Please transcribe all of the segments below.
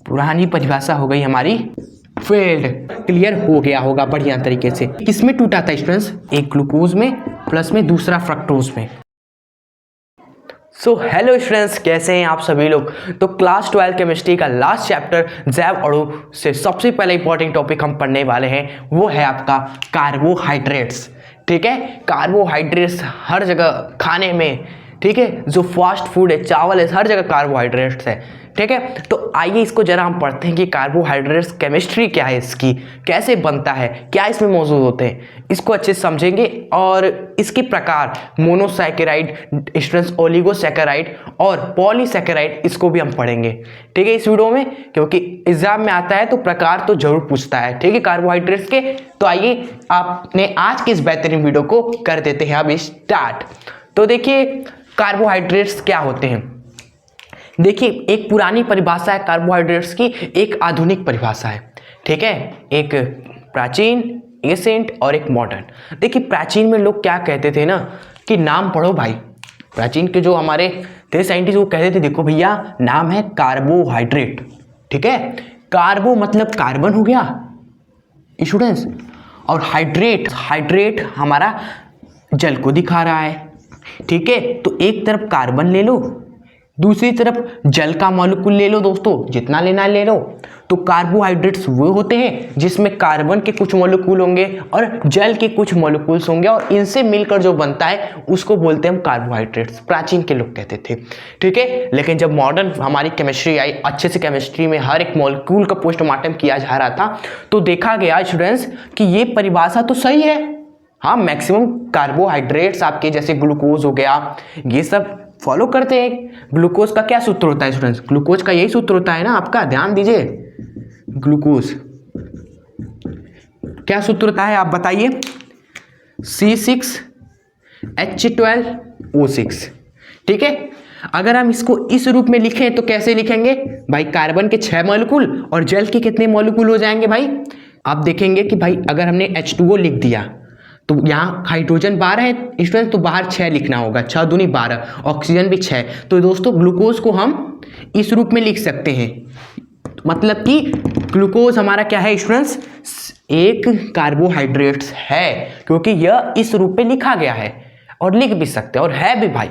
पुरानी परिभाषा हो गई हमारी फेल्ड। क्लियर हो गया होगा बढ़िया तरीके से। किसमें टूटा था स्टूडेंट्स? एक ग्लूकोज में प्लस में दूसरा फ्रक्टोज में। सो हेलो स्टूडेंट्स, कैसे हैं आप सभी लोग? तो क्लास 12 केमिस्ट्री का लास्ट चैप्टर जैव अणु से सबसे पहला इंपॉर्टेंट टॉपिक हम पढ़ने वाले हैं, वो है आपका कार्बोहाइड्रेट्स। ठीक है, कार्बोहाइड्रेट्स हर जगह खाने में, ठीक है, जो फास्ट फूड है, चावल है, हर जगह कार्बोहाइड्रेट्स है। ठीक है, तो आइए इसको जरा हम पढ़ते हैं कि कार्बोहाइड्रेट्स केमिस्ट्री क्या है, इसकी कैसे बनता है, क्या इसमें मौजूद होते हैं, इसको अच्छे से समझेंगे। और इसके प्रकार मोनोसैकेराइड, स्टूडेंट्स ओलिगोसैकेराइड और पॉलीसैकेराइड, इसको भी हम पढ़ेंगे। ठीक है, इस वीडियो में, क्योंकि एग्जाम में आता है तो प्रकार तो जरूर पूछता है। ठीक है, कार्बोहाइड्रेट्स के। तो आइए आपने आज के इस बेहतरीन वीडियो को कर देते हैं अब स्टार्ट। तो देखिए कार्बोहाइड्रेट्स क्या होते हैं। देखिए, एक पुरानी परिभाषा है कार्बोहाइड्रेट्स की, एक आधुनिक परिभाषा है। ठीक है, एक प्राचीन, एसेंट और एक मॉडर्न। देखिए प्राचीन में लोग क्या कहते थे ना कि नाम पढ़ो भाई। प्राचीन के जो हमारे थे साइंटिस्ट, वो कहते थे देखो भैया नाम है कार्बोहाइड्रेट। ठीक है, कार्बो मतलब कार्बन हो गया स्टूडेंट्स, और हाइड्रेट हमारा जल को दिखा रहा है। ठीक है, तो एक तरफ कार्बन ले लो, दूसरी तरफ जल का मॉलिक्यूल ले लो दोस्तों, जितना लेना ले लो। तो कार्बोहाइड्रेट्स वो होते हैं जिसमें कार्बन के कुछ मॉलिक्यूल होंगे और जल के कुछ मॉलिक्यूल्स होंगे, और इनसे मिलकर जो बनता है उसको बोलते हैं हम कार्बोहाइड्रेट्स। प्राचीन के लोग कहते थे। ठीक है, लेकिन जब मॉडर्न हमारी केमिस्ट्री आई, अच्छे से केमिस्ट्री में हर एक मॉलिक्यूल का पोस्टमार्टम किया जा रहा था, तो देखा गया स्टूडेंट्स कि ये परिभाषा तो सही है। हाँ, मैक्सिमम कार्बोहाइड्रेट्स आपके जैसे ग्लूकोज हो गया, ये सब फॉलो करते हैं। ग्लूकोज का क्या सूत्र होता है स्टूडेंट्स? ग्लूकोज का यही सूत्र होता है ना आपका, ध्यान दीजिए। ग्लूकोज क्या सूत्र होता है आप बताइए? C6H12O6। ठीक है, अगर हम इसको इस रूप में लिखें तो कैसे लिखेंगे भाई? कार्बन के 6 मॉलिक्यूल और जल के कितने मॉलिक्यूल हो जाएंगे भाई? आप देखेंगे कि भाई अगर हमने H2O लिख दिया तो यहाँ हाइड्रोजन 12 है स्टूडेंट, तो बाहर 6 लिखना होगा, 6 दूनी 12, ऑक्सीजन भी 6। तो दोस्तों ग्लूकोज को हम इस रूप में लिख सकते हैं, मतलब कि ग्लूकोज हमारा क्या है स्टूडेंट्स? एक कार्बोहाइड्रेट्स है, क्योंकि यह इस रूप में लिखा गया है, और लिख भी सकते हैं और है भी भाई।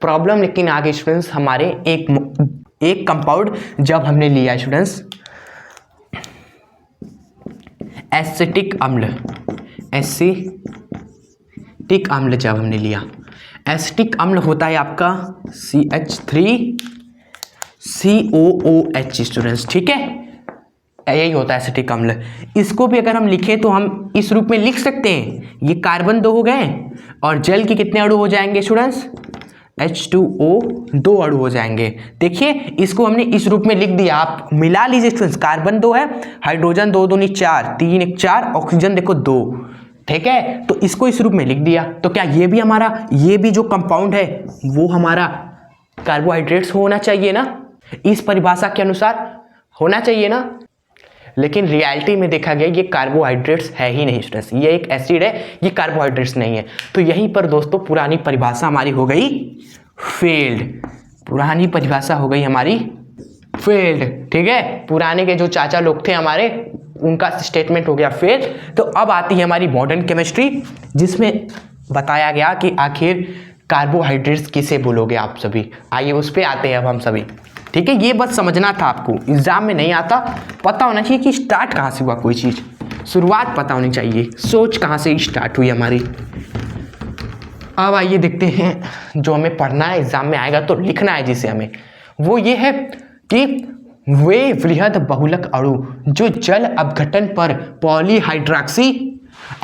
प्रॉब्लम लेकिन आगे स्टूडेंट्स हमारे एक कंपाउंड जब हमने लिया स्टूडेंट्स एसिटिक अम्ल जब हमने लिया, एसिटिक अम्ल होता है आपका CH3COOH स्टूडेंट्स। ठीक है, यही होता है एसिटिक अम्ल। इसको भी अगर हम लिखें तो हम इस रूप में लिख सकते हैं, ये कार्बन 2 हो गए और जल के कितने अणु हो जाएंगे स्टूडेंट्स? H2O 2 अणु हो जाएंगे। देखिए इसको हमने इस रूप में लिख दिया, आप मिला लीजिए स्टूडेंट्स। कार्बन 2 है, हाइड्रोजन 2 दूनी 4, 3 1 4, ऑक्सीजन देखो 2। ठीक है, तो इसको इस रूप में लिख दिया। तो क्या ये भी हमारा, ये भी जो कंपाउंड है वो हमारा कार्बोहाइड्रेट्स होना चाहिए ना? इस परिभाषा के अनुसार होना चाहिए ना? लेकिन रियलिटी में देखा गया ये कार्बोहाइड्रेट्स है ही नहीं स्टूडेंट्स, ये एक एसिड है, ये कार्बोहाइड्रेट्स नहीं है। तो यहीं पर दोस्तों पुरानी परिभाषा हमारी हो गई फेल्ड। पुरानी परिभाषा हो गई हमारी फेल्ड। ठीक है, पुराने के जो चाचा लोग थे हमारे, उनका स्टेटमेंट हो गया फेल। तो अब आती है हमारी मॉडर्न केमिस्ट्री, जिसमें बताया गया कि आखिर कार्बोहाइड्रेट्स किसे बोलोगे आप सभी। आइए उस पर आते हैं अब हम सभी। ठीक है, ये बस समझना था आपको, एग्जाम में नहीं आता, पता होना चाहिए कि स्टार्ट कहाँ से हुआ कोई चीज़, शुरुआत पता होनी चाहिए, सोच कहाँ से स्टार्ट हुई हमारी। अब आइए देखते हैं जो हमें पढ़ना है, एग्जाम में आएगा तो लिखना है जिसे हमें, वो ये है कि वे वृहद बहुलक अणु जो जल अपघटन पर पॉलीहाइड्रॉक्सी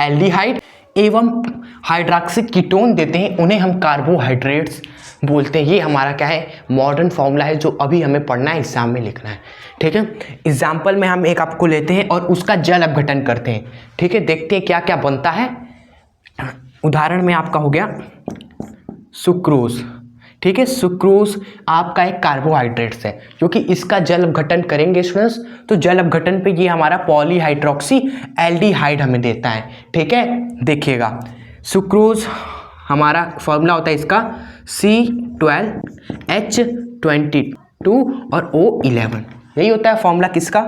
एल्डिहाइड एवं हाइड्रॉक्सी कीटोन देते हैं, उन्हें हम कार्बोहाइड्रेट्स बोलते हैं। ये हमारा क्या है? मॉडर्न फॉर्मूला है, जो अभी हमें पढ़ना है, एग्जाम में लिखना है। ठीक है, एग्जाम्पल में हम एक आपको लेते हैं और उसका जल अपघटन करते हैं। ठीक है, देखते हैं क्या क्या बनता है। उदाहरण में आपका हो गया सुक्रोज। ठीक है, सुक्रोज आपका एक कार्बोहाइड्रेट्स है, क्योंकि इसका जल अपघटन करेंगे स्टूडेंट्स, तो जल अपघटन पे ये हमारा पॉलीहाइड्रॉक्सी एल्डिहाइड हमें देता है। ठीक है, देखिएगा सुक्रोज हमारा फॉर्मूला होता है इसका C12H22 और O11, यही होता है फॉर्मूला किसका,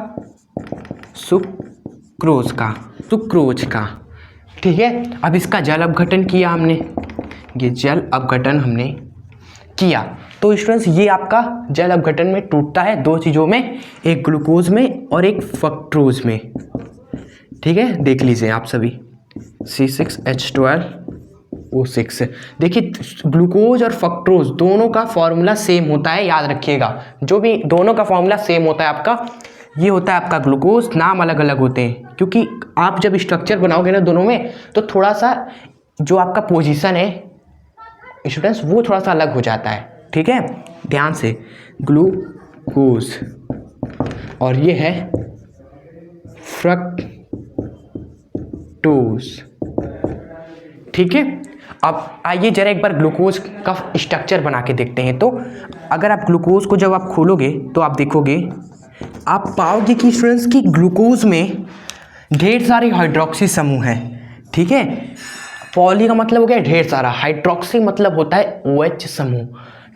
सुक्रोज का, सुक्रोज का। ठीक है, अब इसका जल अपघटन किया हमने, ये जल अपघटन हमने किया तो स्टूडेंट्स ये आपका जल अपघटन में टूटता है दो चीज़ों में, एक ग्लूकोज में और एक फ्रक्टोज में। ठीक है, देख लीजिए आप सभी, C6H12O6। देखिए ग्लूकोज और फ्रक्टोज दोनों का फॉर्मूला सेम होता है, याद रखिएगा, जो भी दोनों का फॉर्मूला सेम होता है आपका, ये होता है आपका ग्लूकोज, नाम अलग अलग होते हैं क्योंकि आप जब स्ट्रक्चर बनाओगे ना दोनों में तो थोड़ा सा जो आपका पोजीशन है स्टूडेंट्स वो थोड़ा सा अलग हो जाता है। ठीक है, ध्यान से, ग्लूकोज और ये है फ्रक्टोज। ठीक है, अब आइए जरा एक बार ग्लूकोज का स्ट्रक्चर बना के देखते हैं। तो अगर आप ग्लूकोज को जब आप खोलोगे तो आप देखोगे, आप पाओगे कि स्टूडेंट्स की ग्लूकोज में ढेर सारे हाइड्रोक्सी समूह हैं। ठीक है, पॉली का मतलब हो गया ढेर सारा, हाइड्रोक्सी मतलब होता है OH समूह।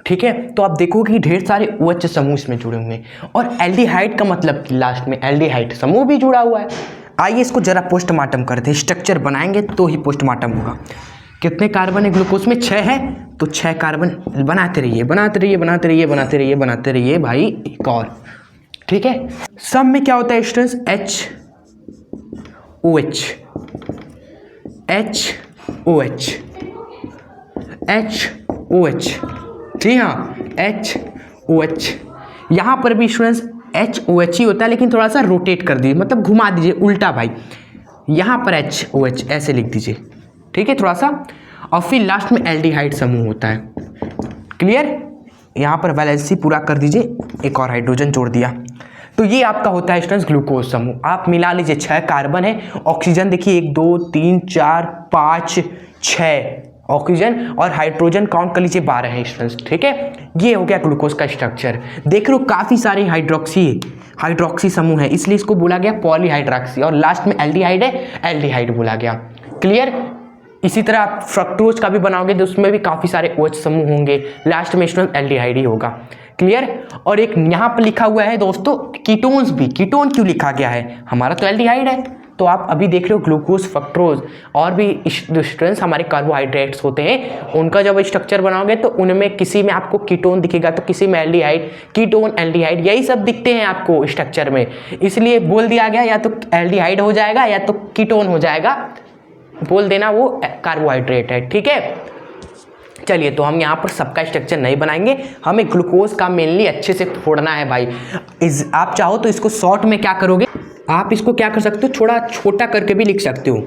ठीक है, तो आप देखोगे कि ढेर सारे OH समूह इसमें जुड़े हुए हैं और एल्डिहाइड का मतलब कि लास्ट में एल्डिहाइड समूह भी जुड़ा हुआ है। आइए इसको जरा पोस्टमार्टम करते हैं, स्ट्रक्चर बनाएंगे तो ही पोस्टमार्टम होगा। कितने कार्बन है ग्लूकोज में, 6 है, तो 6 कार्बन बनाते रहिए बनाते रहिए बनाते रहिए बनाते रहिए बनाते रहिए भाई, एक और। ठीक है, सब में क्या होता है स्टूडेंट्स, HOH HOH HOH। जी हाँ, HOH। यहाँ पर भी स्टूडेंट्स HOH ही होता है, लेकिन थोड़ा सा रोटेट कर दीजिए, मतलब घुमा दीजिए उल्टा भाई, यहाँ पर HOH ऐसे लिख दीजिए। ठीक है, थोड़ा सा, और फिर लास्ट में एल्डिहाइड समूह होता है। क्लियर, यहाँ पर वैलेंसी पूरा कर दीजिए, एक और हाइड्रोजन जोड़ दिया, तो ये आपका होता है स्टूडेंट्स ग्लूकोज समूह। आप मिला लीजिए, 6 कार्बन है, ऑक्सीजन देखिए 1 2 3 4 5 6 ऑक्सीजन, और हाइड्रोजन काउंट कर लीजिए 12 है स्टूडेंट्स। ठीक है, ये हो गया ग्लूकोज का स्ट्रक्चर। देख रहे हो काफ़ी सारे हाइड्रोक्सी समूह है, इसलिए इसको बोला गया पॉलीहाइड्रोक्सी, और लास्ट में एल्डिहाइड है, एल्डिहाइड बोला गया। क्लियर, इसी तरह आप फ्रक्टोज का भी बनाओगे तो उसमें भी काफ़ी सारे OH समूह होंगे, लास्ट में स्टूडेंट एल्डिहाइड ही होगा। क्लियर, और एक यहाँ पर लिखा हुआ है दोस्तों कीटोन्स भी, कीटोन क्यों लिखा गया है, हमारा तो एल्डिहाइड है, तो आप अभी देख रहे हो ग्लूकोज, फ्रक्टोज और भी स्टूडेंट्स हमारे कार्बोहाइड्रेट्स होते हैं, उनका जब स्ट्रक्चर बनाओगे तो उनमें किसी में आपको कीटोन दिखेगा तो किसी में एल्डिहाइड, कीटोन एल्डिहाइड यही सब दिखते हैं आपको स्ट्रक्चर में, इसलिए बोल दिया गया या तो एल्डिहाइड हो जाएगा या तो कीटोन हो जाएगा, बोल देना वो कार्बोहाइड्रेट है। ठीक है, चलिए, तो हम यहाँ पर सबका स्ट्रक्चर नहीं बनाएंगे, हमें ग्लूकोज का मेनली अच्छे से फोड़ना है भाई। आप चाहो तो इसको शॉर्ट में क्या करोगे, आप इसको क्या कर सकते हो, थोड़ा छोटा करके भी लिख सकते हो।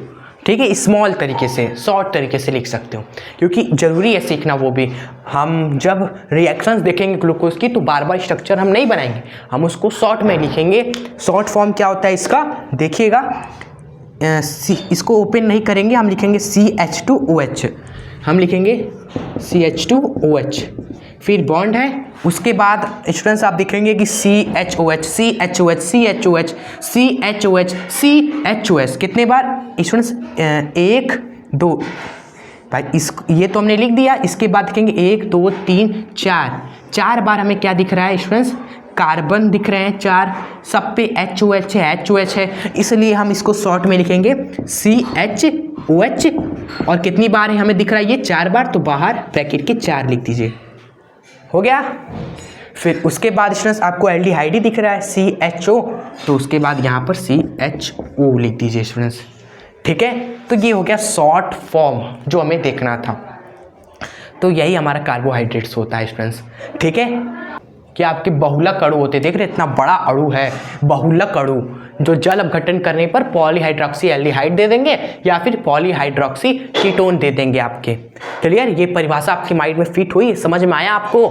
ठीक है, स्मॉल तरीके से, शॉर्ट तरीके से लिख सकते हो, क्योंकि ज़रूरी है सीखना वो भी। हम जब रिएक्शंस देखेंगे ग्लूकोज की तो बार बार स्ट्रक्चर हम नहीं बनाएंगे, हम उसको शॉर्ट में लिखेंगे। शॉर्ट फॉर्म क्या होता है इसका, देखिएगा, इसको ओपन नहीं करेंगे, हम लिखेंगे CH2OH, हम लिखेंगे CH2OH, फिर बॉन्ड है, उसके बाद स्टूडेंट्स आप देखेंगे कि CHOH CHOH CHOH CHOH CHOS, कितने बार स्टूडेंट्स, 1 2 भाई, ये तो हमने लिख दिया। इसके बाद देखेंगे 1 2 3 4 बार हमें क्या दिख रहा है स्टूडेंट्स, कार्बन दिख रहे हैं 4, सब पे HOH है, HOH है, इसलिए हम इसको शॉर्ट में लिखेंगे CHOH, और कितनी बार है हमें दिख रहा है ये 4 बार, तो बाहर ब्रैकेट के 4 लिख दीजिए, हो गया। फिर उसके बाद स्टूडेंट्स आपको एल्डिहाइड ही दिख रहा है CHO, तो उसके बाद यहाँ पर CHO लिख दीजिए स्टूडेंट्स। ठीक है, तो ये हो गया शॉर्ट फॉर्म जो हमें देखना था। तो यही हमारा कार्बोहाइड्रेट्स होता है स्टूडेंट्स। ठीक है, कि आपके बहुलक अणु होते, देख रहे इतना बड़ा अणु है, बहुलक अणु, जो जल अपघटन करने पर पॉलीहाइड्रोक्सी एल्डिहाइड दे देंगे या फिर पॉलीहाइड्रोक्सी कीटोन दे देंगे आपके। क्लियर, ये परिभाषा आपके माइंड में फिट हुई, समझ में आया आपको?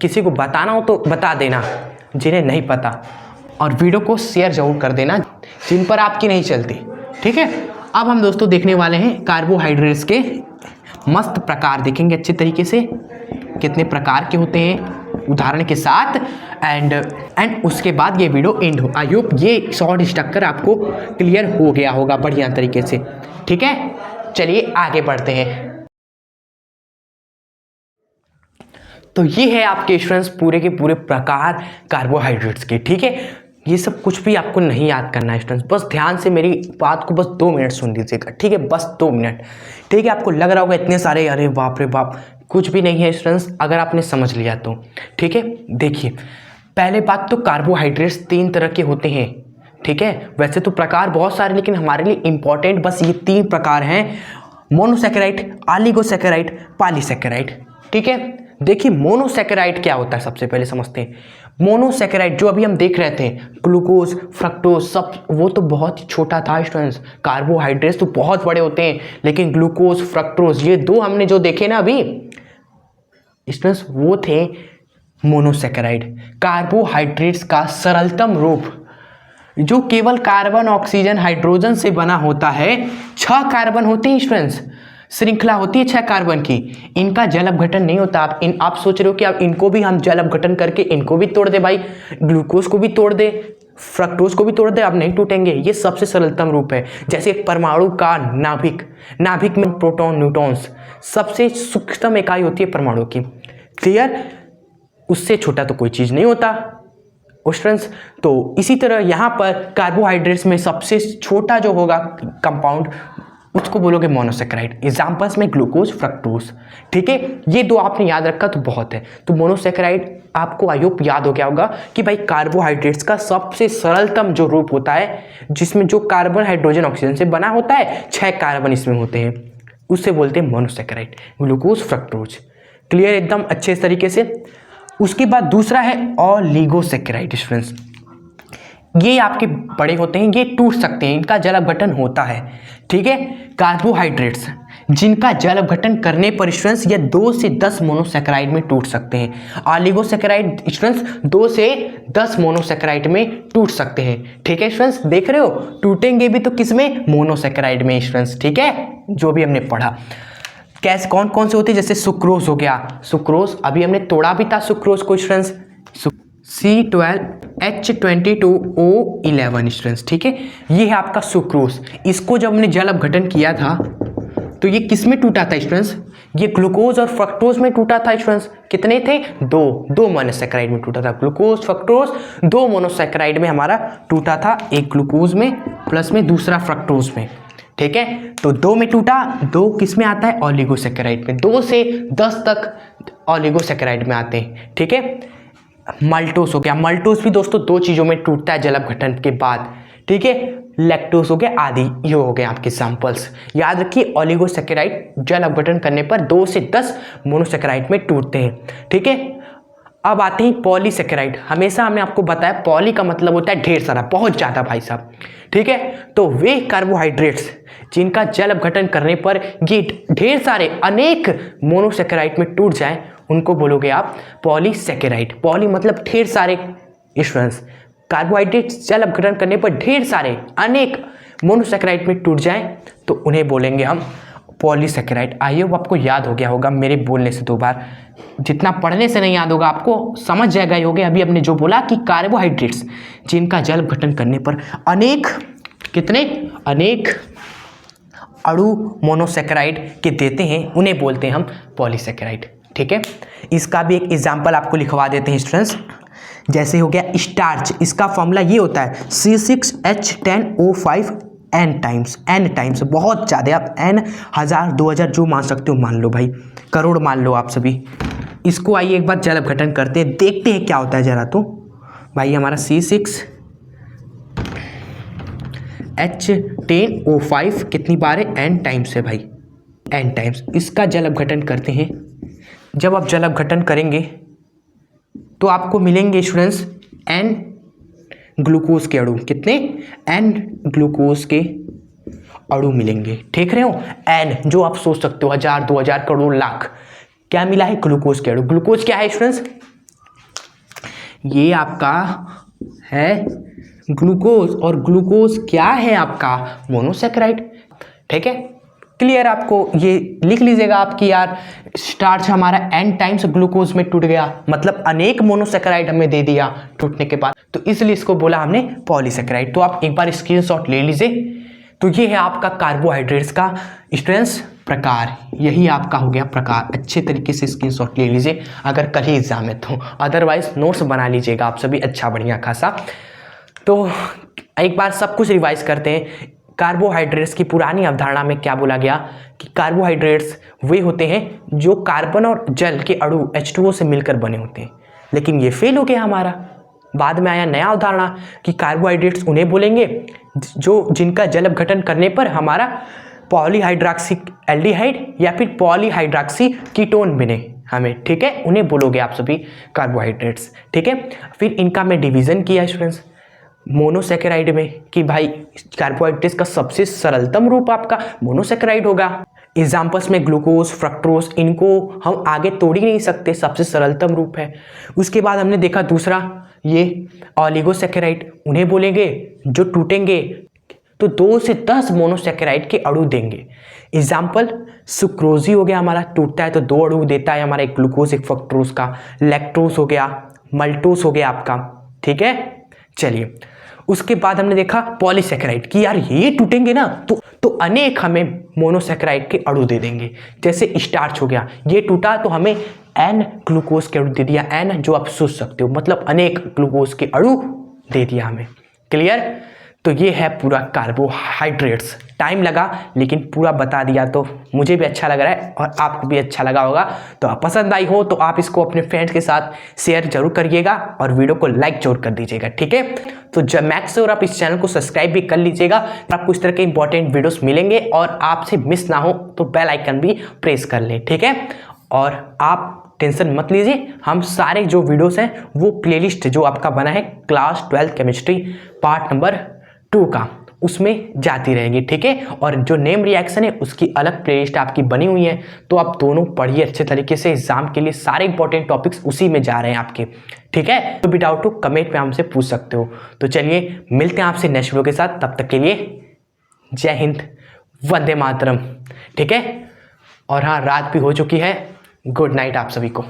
किसी को बताना हो तो बता देना जिन्हें नहीं पता, और वीडियो को शेयर जरूर कर देना जिन पर आपकी नहीं चलती। ठीक है, अब हम दोस्तों देखने वाले हैं कार्बोहाइड्रेट्स के मस्त प्रकार, देखेंगे अच्छे तरीके से कितने प्रकार के होते हैं उदाहरण के साथ, एंड उसके बाद ये वीडियो एंड हो। आई होप ये शॉर्ट स्ट्रक्चर आपको क्लियर हो गया होगा बढ़िया तरीके से। ठीक है, चलिए आगे बढ़ते हैं। तो ये है आपके स्टूडेंट्स पूरे के पूरे प्रकार कार्बोहाइड्रेट्स के। ठीक है, ये सब कुछ भी आपको नहीं याद करना है स्टूडेंट्स, बस ध्यान से मेरी बात को बस 2 मिनट सुन लीजिएगा। ठीक है, बस 2 मिनट। ठीक है, आपको लग रहा होगा इतने सारे, अरे बाप रे बाप, कुछ भी नहीं है स्टूडेंट्स अगर आपने समझ लिया तो। ठीक है, देखिए पहले बात तो कार्बोहाइड्रेट्स 3 तरह के होते हैं। ठीक है, वैसे तो प्रकार बहुत सारे, लेकिन हमारे लिए इंपॉर्टेंट बस ये 3 प्रकार हैं, मोनोसैकेराइड, ऑलिगोसैकेराइड, पॉलीसैकेराइड। ठीक है, देखिए मोनोसैकेराइड क्या होता है सबसे पहले समझते हैं। मोनोसैकेराइड जो अभी हम देख रहे थे, ग्लूकोज, फ्रक्टोज, सब वो तो बहुत ही छोटा था स्टूडेंट्स। कार्बोहाइड्रेट्स तो बहुत बड़े होते हैं, लेकिन ग्लूकोज, फ्रक्टोज ये 2 हमने जो देखे ना अभी स्टूडेंट्स, वो थे मोनोसैकेराइड। कार्बोहाइड्रेट्स का सरलतम रूप जो केवल कार्बन, ऑक्सीजन, हाइड्रोजन से बना होता है। 6 कार्बन होते हैं स्टूडेंट्स, श्रृंखला होती है 6 कार्बन की। इनका जल अपघटन नहीं होता। आप सोच रहे हो कि आप इनको भी हम जल अपघटन करके इनको भी तोड़ दे भाई, ग्लूकोज को भी तोड़ दे, फ्रक्टोज को भी तोड़ दे, आप नहीं टूटेंगे। ये सबसे सरलतम रूप है। जैसे एक परमाणु का नाभिक में प्रोटॉन, न्यूट्रॉन्स, सबसे सूक्ष्म इकाई होती है परमाणु की। क्लियर, उससे छोटा तो कोई चीज नहीं होता स्टूडेंट्स। तो इसी तरह यहाँ पर कार्बोहाइड्रेट्स में सबसे छोटा जो होगा कंपाउंड उसको बोलोगे मोनोसैकेराइड। एग्जाम्पल्स में ग्लूकोज, फ्रक्टोज। ठीक है, ये 2 आपने याद रखा तो बहुत है। तो मोनोसैकेराइड आपको आई होप याद हो गया होगा कि भाई कार्बोहाइड्रेट्स का सबसे सरलतम जो रूप होता है, जिसमें जो कार्बन, हाइड्रोजन, ऑक्सीजन से बना होता है, 6 कार्बन इसमें होते हैं, उससे बोलते हैं मोनोसैकेराइड, ग्लूकोज, फ्रक्टोज। क्लियर एकदम अच्छे तरीके से। उसके बाद दूसरा है ऑलिगोसैकेराइड स्टूडेंट्स। ये आपके बड़े होते हैं, ये टूट सकते हैं, इनका जल अपघटन होता है। ठीक है, कार्बोहाइड्रेट्स जिनका जल अपघटन करने पर स्टूडेंट्स ये 2 से 10 मोनोसैकेराइड में टूट सकते हैं। ऑलिगोसैकेराइड स्टूडेंट्स 2 से 10 मोनोसैकेराइड में टूट सकते हैं। ठीक है स्टूडेंट्स, देख रहे हो, टूटेंगे भी तो किसमें, मोनोसैकेराइड में स्टूडेंट्स। ठीक है, जो भी हमने पढ़ा। कैसे कौन कौन से होते हैं, जैसे सुक्रोज हो गया, सुक्रोज अभी हमने तोड़ा भी था सुक्रोज को स्टूडेंट्स, C12H22O11 स्टूडेंट्स। ठीक है, ये है आपका सुक्रोज। इसको जब हमने जल अपघटन किया था तो ये किस में टूटा था स्टूडेंट्स, ये ग्लूकोज और फ्रक्टोज में टूटा था स्टूडेंट्स। कितने थे, 2 मोनोसैकेराइड में टूटा था। ग्लूकोज, फ्रक्टोज 2 मोनोसैकेराइड में हमारा टूटा था, एक ग्लूकोज में प्लस में दूसरा फ्रक्टोज में। ठीक है, तो 2 में टूटा, 2 किस में आता है, ऑलिगोसैकेराइड में। 2 से 10 तक ऑलिगोसैकेराइड में आते हैं। ठीक है, मल्टोस हो गया, मल्टोस भी दोस्तों 2 चीज़ों में टूटता है जल अपघटन के बाद। ठीक है, लैक्टोस हो गया, आदि। ये हो गए आपके सैंपल्स। याद रखिए ऑलिगोसैकेराइड जल अपघटन करने पर 2 से 10 मोनोसैकेराइड में टूटते हैं। ठीक है, अब आते हैं पॉलीसैकेराइड। हमेशा हमने आपको बताया पॉली का मतलब होता है ढेर सारा, बहुत ज़्यादा भाई साहब। ठीक है, तो वे कार्बोहाइड्रेट्स जिनका जल अपघटन करने पर ये ढेर सारे अनेक मोनोसैकेराइड में टूट जाएं, उनको बोलोगे आप पॉलीसैकेराइड। पॉली मतलब ढेर सारे स्टूडेंट्स, कार्बोहाइड्रेट्स जल अपघटन करने पर ढेर सारे अनेक मोनोसैकेराइड में टूट जाएं तो उन्हें बोलेंगे हम पॉलीसैकेराइड। आई होप आपको याद हो गया होगा मेरे बोलने से 2 बार, जितना पढ़ने से नहीं याद होगा आपको समझ जाएगा ही होगे। अभी हमने जो बोला कि कार्बोहाइड्रेट्स जिनका जल अपघटन करने पर अनेक अणु मोनोसैकेराइड के देते हैं, उन्हें बोलते हैं हम पॉलीसैकेराइड। ठीक है, इसका भी एक एग्जाम्पल आपको लिखवा देते हैं स्टूडेंट्स। जैसे हो गया स्टार्च, इसका फॉर्मूला ये होता है C6H10O5 n टाइम्स, बहुत ज़्यादा, आप n 1000 2000 जो मान सकते हो मान लो भाई, करोड़ मान लो आप सभी। इसको आइए एक बार जल अपघटन करते हैं, देखते हैं क्या होता है जरा। तो भाई हमारा C6H10O5 कितनी बार है, n टाइम्स है भाई, n टाइम्स। इसका जल अपघटन करते हैं। जब आप जल अपघटन करेंगे तो आपको मिलेंगे स्टूडेंट्स n ग्लूकोज के अणु। कितने, n ग्लूकोज के अणु मिलेंगे। ठीक रहे हो, n जो आप सोच सकते हो 1000 2000 करोड़ लाख, क्या मिला है, ग्लूकोज के अणु। ग्लूकोज क्या है स्टूडेंट्स, ये आपका है ग्लूकोज, और ग्लूकोज क्या है आपका, मोनोसैकेराइड। ठीक है, क्लियर। आपको ये लिख लीजिएगा आपकी यार, स्टार्च हमारा n टाइम्स ग्लूकोज में टूट गया, मतलब अनेक मोनोसैकेराइड हमें दे दिया टूटने के बाद, तो इसलिए इसको बोला हमने पॉलीसैकेराइड। तो आप एक बार स्क्रीनशॉट ले लीजिए। तो ये है आपका कार्बोहाइड्रेट्स का स्टूडेंट्स प्रकार, यही आपका हो गया प्रकार। अच्छे तरीके से स्क्रीनशॉट ले लीजिए अगर कल ही एग्जाम है तो, अदरवाइज नोट्स बना लीजिएगा आप सभी अच्छा बढ़िया खासा। तो एक बार सब कुछ रिवाइज करते हैं। कार्बोहाइड्रेट्स की पुरानी अवधारणा में क्या बोला गया कि कार्बोहाइड्रेट्स वे होते हैं जो कार्बन और जल के अणु H2O से मिलकर बने होते हैं, लेकिन ये फेल हो गया हमारा। बाद में आया नया अवधारणा कि कार्बोहाइड्रेट्स उन्हें बोलेंगे जो जिनका जल अपघटन करने पर हमारा पॉलीहाइड्रॉक्सी एल्डिहाइड या फिर पॉलीहाइड्रॉक्सी कीटोन बने हमें, ठीक है, उन्हें बोलोगे आप सभी कार्बोहाइड्रेट्स, ठीक है। फिर इनका मैं डिवीज़न किया स्टूडेंट्स मोनोसेकेराइड में कि भाई कार्बोहाइड्रेट्स का सबसे सरलतम रूप आपका मोनोसेकेराइड होगा। एग्जाम्पल्स में ग्लूकोज, फ्रक्टोज, इनको हम आगे तोड़ ही नहीं सकते, सबसे सरलतम रूप है। उसके बाद हमने देखा दूसरा ये ऑलिगोसेकेराइड, उन्हें बोलेंगे जो टूटेंगे तो 2 से 10 मोनोसेकेराइड के अणु देंगे। एग्जाम्पल सुक्रोज हो गया हमारा, टूटता है तो 2 अणु देता है हमारा, एक ग्लूकोज एक फ्रक्टोज का। लैक्टोज हो गया, मल्टोज हो गया आपका, ठीक है। चलिए उसके बाद हमने देखा पॉलीसेकेराइड कि यार ये टूटेंगे ना तो अनेक हमें मोनोसेकेराइड के अणु दे देंगे। जैसे स्टार्च हो गया, ये टूटा तो हमें N ग्लूकोज के अणु दे दिया, N जो आप सोच सकते हो मतलब अनेक ग्लूकोज के अणु दे दिया हमें। क्लियर? तो ये है पूरा कार्बोहाइड्रेट्स। टाइम लगा लेकिन पूरा बता दिया तो मुझे भी अच्छा लग रहा है और आपको भी अच्छा लगा होगा। तो आप पसंद आई हो तो आप इसको अपने फ्रेंड्स के साथ शेयर जरूर करिएगा और वीडियो को लाइक जरूर कर दीजिएगा, ठीक है। तो जब मैक्स और आप इस चैनल को सब्सक्राइब भी कर लीजिएगा, तो आपको इस तरह के इंपॉर्टेंट वीडियोस मिलेंगे और आपसे मिस ना हो तो बेल आइकन भी प्रेस कर लें, ठीक है। और आप टेंशन मत लीजिए, हम सारे जो वीडियोस हैं वो प्लेलिस्ट जो आपका बना है क्लास 12 केमिस्ट्री पार्ट नंबर 2 का, उसमें जाती रहेंगी, ठीक है। और जो नेम रिएक्शन है उसकी अलग प्लेलिस्ट आपकी बनी हुई है, तो आप दोनों पढ़िए अच्छे तरीके से। एग्जाम के लिए सारे इंपॉर्टेंट टॉपिक्स उसी में जा रहे हैं आपके, ठीक है। तो भी डाउट हो कमेंट में हमसे पूछ सकते हो। तो चलिए मिलते हैं आपसे नेक्स्ट वीडियो के साथ, तब तक के लिए जय हिंद, वंदे मातरम, ठीक है। और हाँ, रात भी हो चुकी है, गुड नाइट आप सभी को।